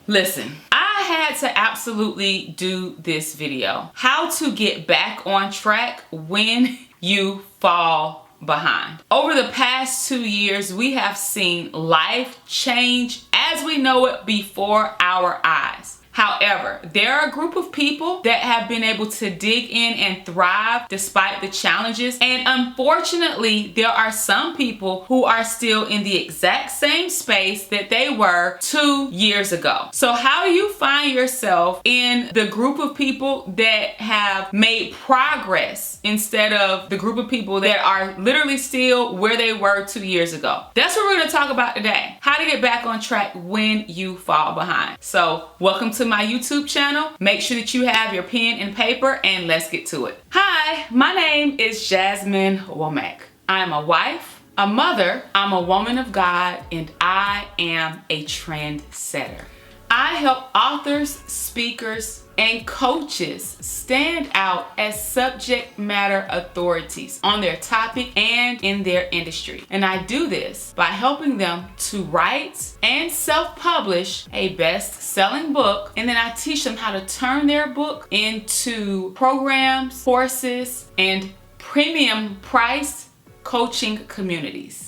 Listen, I had to absolutely do this video. How to get back on track when you fall behind. Over the past 2 years, we have seen life change as we know it before our eyes. However, there are a group of people that have been able to dig in and thrive despite the challenges. And unfortunately, there are some people who are still in the exact same space that they were 2 years ago. So how do you find yourself in the group of people that have made progress instead of the group of people that are literally still where they were 2 years ago? That's what we're going to talk about today. How to get back on track when you fall behind. So welcome to my YouTube channel. Make sure that you have your pen and paper and let's get to it. Hi, my name is Jasmine Womack. I'm a wife, a mother, I'm a woman of God, and I am a trendsetter. I help authors, speakers, and coaches stand out as subject matter authorities on their topic and in their industry. And I do this by helping them to write and self-publish a best-selling book, and then I teach them how to turn their book into programs, courses, and premium-priced coaching communities.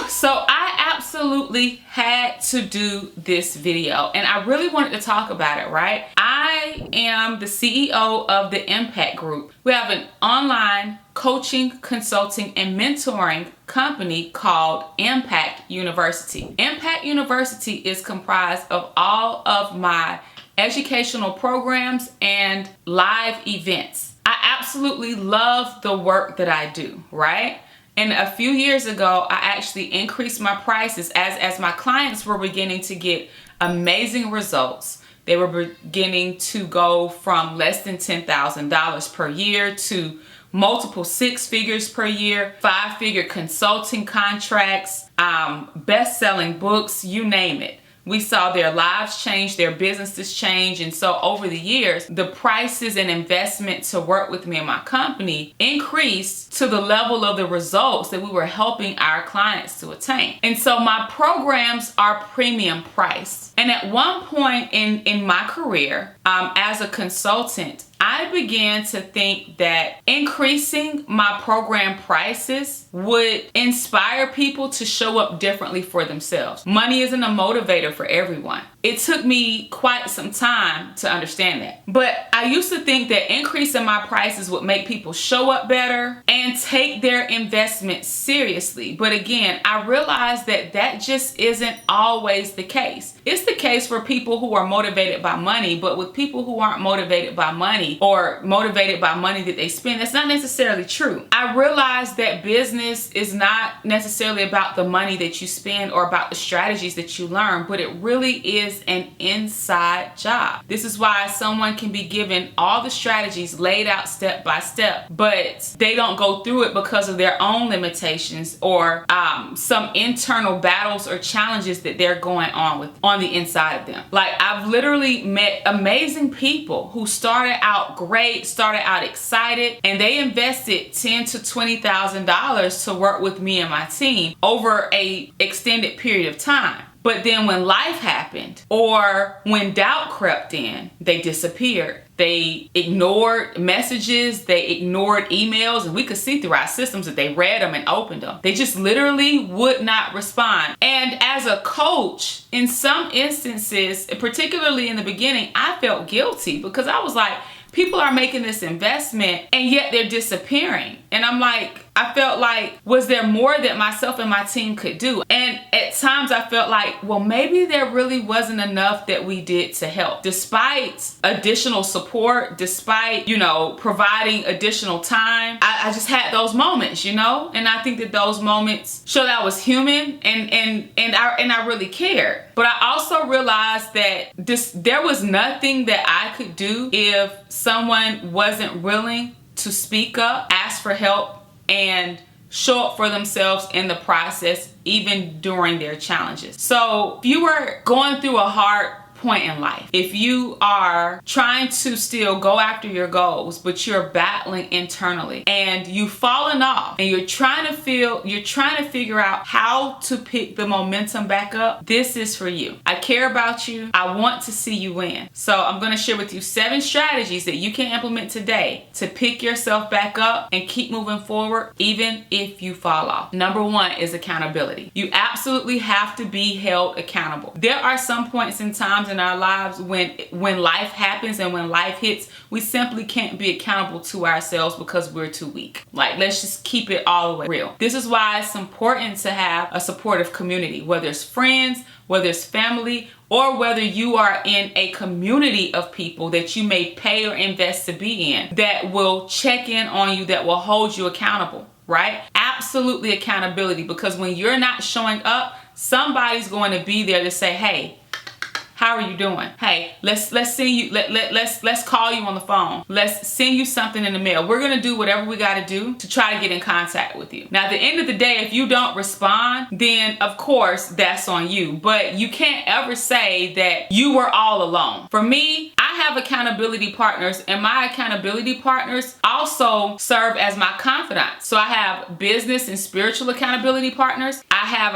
So I absolutely had to do this video, and I really wanted to talk about it, right? I am the CEO of the Impact Group. We have an online coaching, consulting, and mentoring company called Impact University. Impact University is comprised of all of my educational programs and live events. I absolutely love the work that I do, right? And a few years ago, I actually increased my prices as my clients were beginning to get amazing results. They were beginning to go from less than $10,000 per year to multiple 6 figures per year, 5-figure consulting contracts, best-selling books, you name it. We saw their lives change, their businesses change, and so over the years, the prices and investment to work with me and my company increased to the level of the results that we were helping our clients to attain. And so my programs are premium priced. And at one point in my career, as a consultant, I began to think that increasing my program prices would inspire people to show up differently for themselves. Money isn't a motivator for everyone. It took me quite some time to understand that. But I used to think that increasing my prices would make people show up better and take their investment seriously. But again, I realized that that just isn't always the case. It's the case for people who are motivated by money, but with people who aren't motivated by money or motivated by money that they spend, that's not necessarily true. I realized that business is not necessarily about the money that you spend or about the strategies that you learn, but it really is an inside job. This is why someone can be given all the strategies laid out step by step, but they don't go through it because of their own limitations or some internal battles or challenges that they're going on the inside of them. Like, I've literally met amazing people who started out great, started out excited, and they invested $10,000 to $20,000 to work with me and my team over a extended period of time. But then when life happened or when doubt crept in, they disappeared. They ignored messages, they ignored emails, and we could see through our systems that they read them and opened them. They just literally would not respond. And as a coach, in some instances, particularly in the beginning, I felt guilty because I was like, people are making this investment and yet they're disappearing. And I'm like, I felt like, was there more that myself and my team could do? And at times I felt like, well, maybe there really wasn't enough that we did to help. Despite additional support, despite, providing additional time, I just had those moments, and I think that those moments showed I was human and I really cared. But I also realized that there was nothing that I could do if someone wasn't willing to speak up, ask for help, and show up for themselves in the process, even during their challenges. So if you were going through a hard point in life, if you are trying to still go after your goals, but you're battling internally and you've fallen off and you're trying to figure out how to pick the momentum back up, this is for you. I care about you. I want to see you win. So I'm going to share with you 7 strategies that you can implement today to pick yourself back up and keep moving forward, even if you fall off. Number 1 is accountability. You absolutely have to be held accountable. There are some points in times in our lives when life happens and when life hits, we simply can't be accountable to ourselves because we're too weak. Like, let's just keep it all the way real. This is why it's important to have a supportive community, whether it's friends, whether it's family, or whether you are in a community of people that you may pay or invest to be in that will check in on you, that will hold you accountable, right? Absolutely accountability, because when you're not showing up, somebody's going to be there to say, hey, how are you doing? Hey, let's send you, let's call you on the phone. Let's send you something in the mail. We're gonna do whatever we gotta do to try to get in contact with you. Now, at the end of the day, if you don't respond, then of course that's on you. But you can't ever say that you were all alone. For me, I have accountability partners, and my accountability partners also serve as my confidants. So I have business and spiritual accountability partners. I have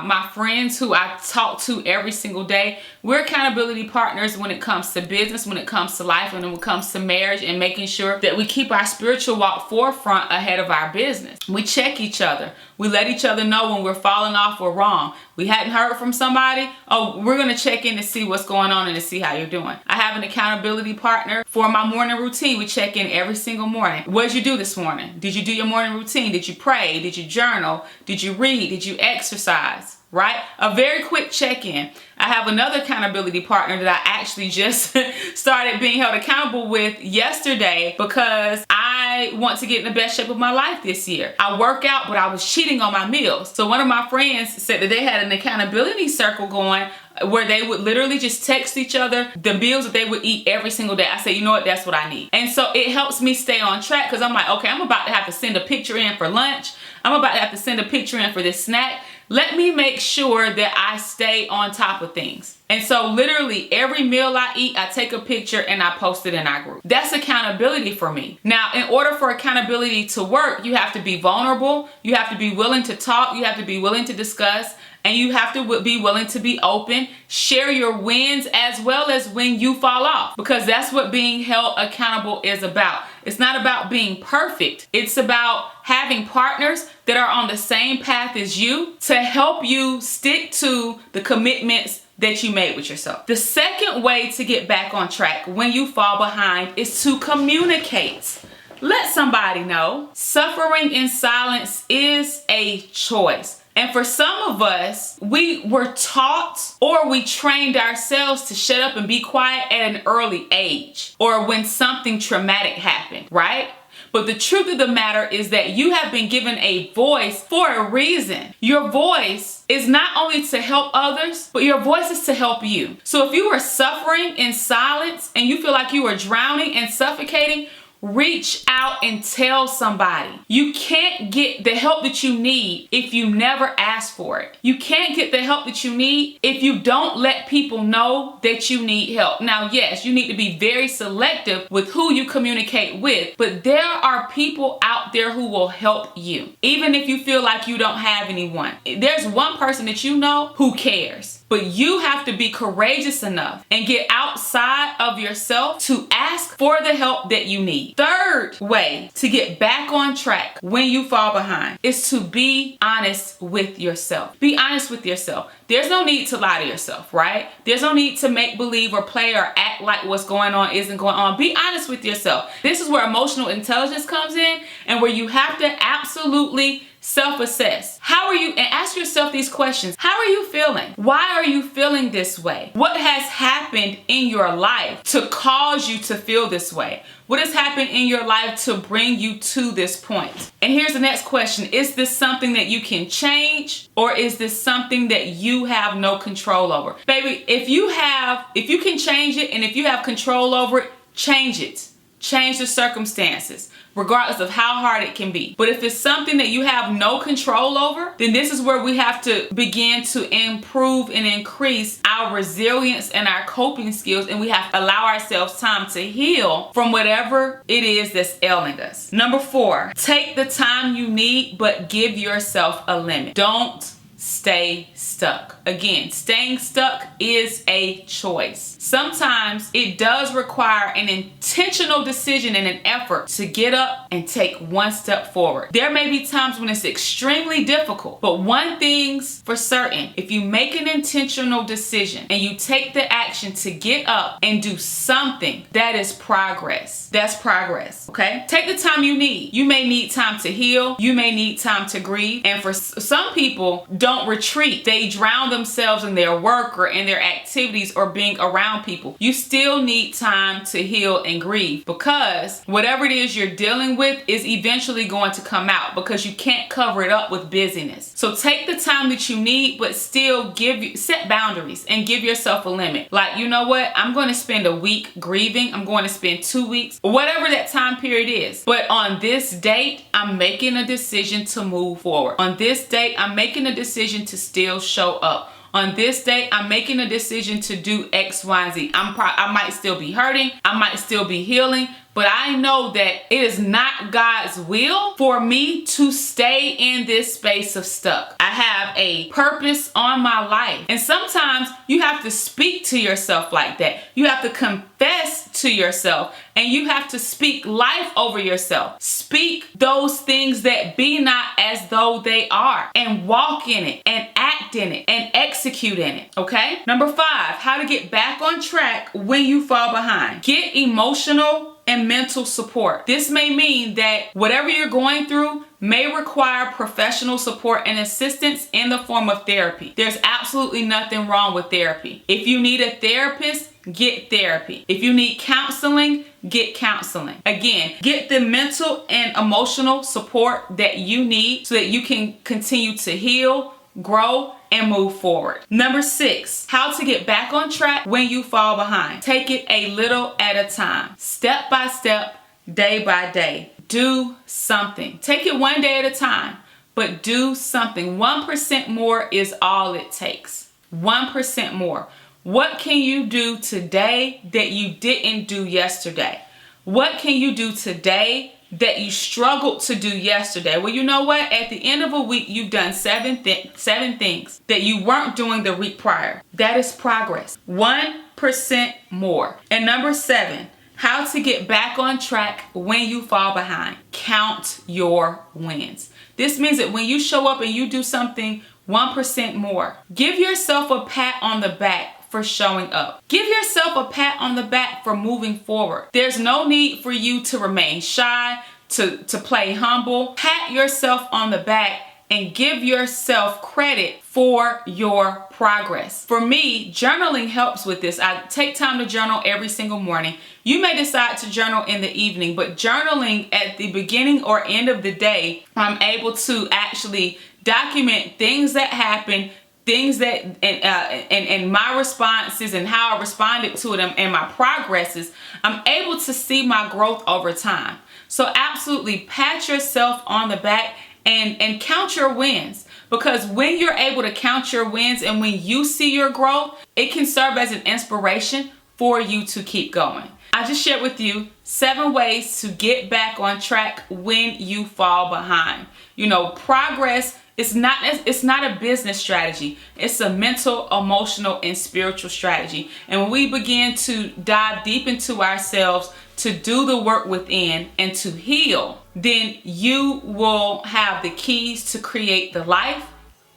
my friends who I talk to every single day. We're accountability partners when it comes to business, when it comes to life, and when it comes to marriage, and making sure that we keep our spiritual walk forefront ahead of our business. We check each other. We let each other know when we're falling off or wrong. We hadn't heard from somebody. Oh, we're going to check in to see what's going on and to see how you're doing. I have an accountability partner for my morning routine. We check in every single morning. What did you do this morning? Did you do your morning routine? Did you pray? Did you journal? Did you read? Did you exercise? Right? A very quick check-in. I have another accountability partner that I actually just started being held accountable with yesterday because I want to get in the best shape of my life this year. I work out, but I was cheating on my meals. So one of my friends said that they had an accountability circle going where they would literally just text each other the meals that they would eat every single day. I said, you know what, that's what I need. And so it helps me stay on track, because I'm like, okay, I'm about to have to send a picture in for lunch. I'm about to have to send a picture in for this snack. Let me make sure that I stay on top of things. And so literally every meal I eat, I take a picture and I post it in our group. That's accountability for me. Now, in order for accountability to work, you have to be vulnerable. You have to be willing to talk. You have to be willing to discuss. And you have to be willing to be open, share your wins as well as when you fall off, because that's what being held accountable is about. It's not about being perfect. It's about having partners that are on the same path as you to help you stick to the commitments that you made with yourself. The second way to get back on track when you fall behind is to communicate. Let somebody know. Suffering in silence is a choice. And for some of us, we were taught or we trained ourselves to shut up and be quiet at an early age, or when something traumatic happened, right? But the truth of the matter is that you have been given a voice for a reason. Your voice is not only to help others, but your voice is to help you. So if you are suffering in silence and you feel like you are drowning and suffocating, reach out and tell somebody. You can't get the help that you need if you never ask for it. You can't get the help that you need if you don't let people know that you need help. Now, yes, you need to be very selective with who you communicate with, but there are people out there who will help you, even if you feel like you don't have anyone. There's one person that you know who cares. But you have to be courageous enough and get outside of yourself to ask for the help that you need. Third way to get back on track when you fall behind is to be honest with yourself. Be honest with yourself. There's no need to lie to yourself, right? There's no need to make believe or play or act like what's going on isn't going on. Be honest with yourself. This is where emotional intelligence comes in, and where you have to absolutely self-assess. How are you, and ask yourself these questions. How are you feeling? Why are you feeling this way? What has happened in your life to cause you to feel this way? What has happened in your life to bring you to this point? And here's the next question. Is this something that you can change, or is this something that you have no control over? Baby, if you can change it and if you have control over it, change it. Change the circumstances. regardless of how hard it can be. But if it's something that you have no control over, then this is where we have to begin to improve and increase our resilience and our coping skills, and we have to allow ourselves time to heal from whatever it is that's ailing us. Number 4, take the time you need, but give yourself a limit. Don't stay stuck. Again, staying stuck is a choice. Sometimes it does require an intentional decision and an effort to get up and take one step forward. There may be times when it's extremely difficult, but one thing's for certain: if you make an intentional decision and you take the action to get up and do something, that is progress. That's progress, okay? Take the time you need. You may need time to heal. You may need time to grieve. And for some people, don't retreat. They drown themselves in their work or in their activities or being around people. You still need time to heal and grieve, because whatever it is you're dealing with is eventually going to come out, because you can't cover it up with busyness. So take the time that you need, but still set boundaries and give yourself a limit. Like, you know what? I'm going to spend a week grieving. I'm going to spend 2 weeks, whatever that time period is. But on this date, I'm making a decision to move forward. On this date, I'm making a decision to still show up. On this day, I'm making a decision to do X, Y, and Z. I might still be hurting. I might still be healing. But I know that it is not God's will for me to stay in this space of stuck. I have a purpose on my life. And sometimes you have to speak to yourself like that. You have to confess to yourself, and you have to speak life over yourself. Speak those things that be not as though they are, and walk in it, and act in it, and execute in it, okay? Number 5, how to get back on track when you fall behind. Get emotional and mental support. This may mean that whatever you're going through may require professional support and assistance in the form of therapy. There's absolutely nothing wrong with therapy. If you need a therapist, get therapy. If you need counseling, get counseling. Again, get the mental and emotional support that you need so that you can continue to heal, grow, and move forward. Number 6, how to get back on track when you fall behind. Take it a little at a time. Step by step, day by day. Do something. Take it one day at a time, but do something. 1% more is all it takes. 1% more. What can you do today that you didn't do yesterday? What can you do today that you struggled to do yesterday? Well, you know what? At the end of a week, you've done 7 things that you weren't doing the week prior. That is progress. 1% more. And number 7, how to get back on track when you fall behind. Count your wins. This means that when you show up and you do something 1% more, give yourself a pat on the back for showing up. Give yourself a pat on the back for moving forward. There's no need for you to remain shy, to play humble. Pat yourself on the back and give yourself credit for your progress. For me, journaling helps with this. I take time to journal every single morning. You may decide to journal in the evening, but journaling at the beginning or end of the day, I'm able to actually document things that happen, things that and my responses and how I responded to them and my progresses. I'm able to see my growth over time. So absolutely pat yourself on the back and count your wins, because when you're able to count your wins and when you see your growth, it can serve as an inspiration for you to keep going. I just shared with you 7 ways to get back on track when you fall behind. You know, progress, it's not a business strategy. It's a mental, emotional, and spiritual strategy. And when we begin to dive deep into ourselves, to do the work within and to heal, then you will have the keys to create the life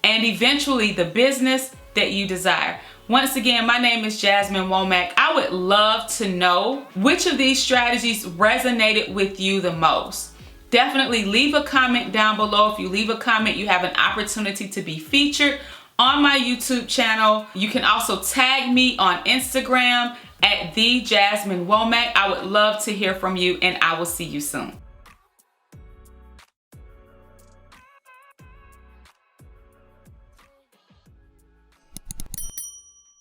and eventually the business that you desire. Once again, my name is Jasmine Womack. I would love to know which of these strategies resonated with you the most. Definitely leave a comment down below. If you leave a comment, you have an opportunity to be featured on my YouTube channel. You can also tag me on Instagram at @TheJasmineWomack. I would love to hear from you, and I will see you soon.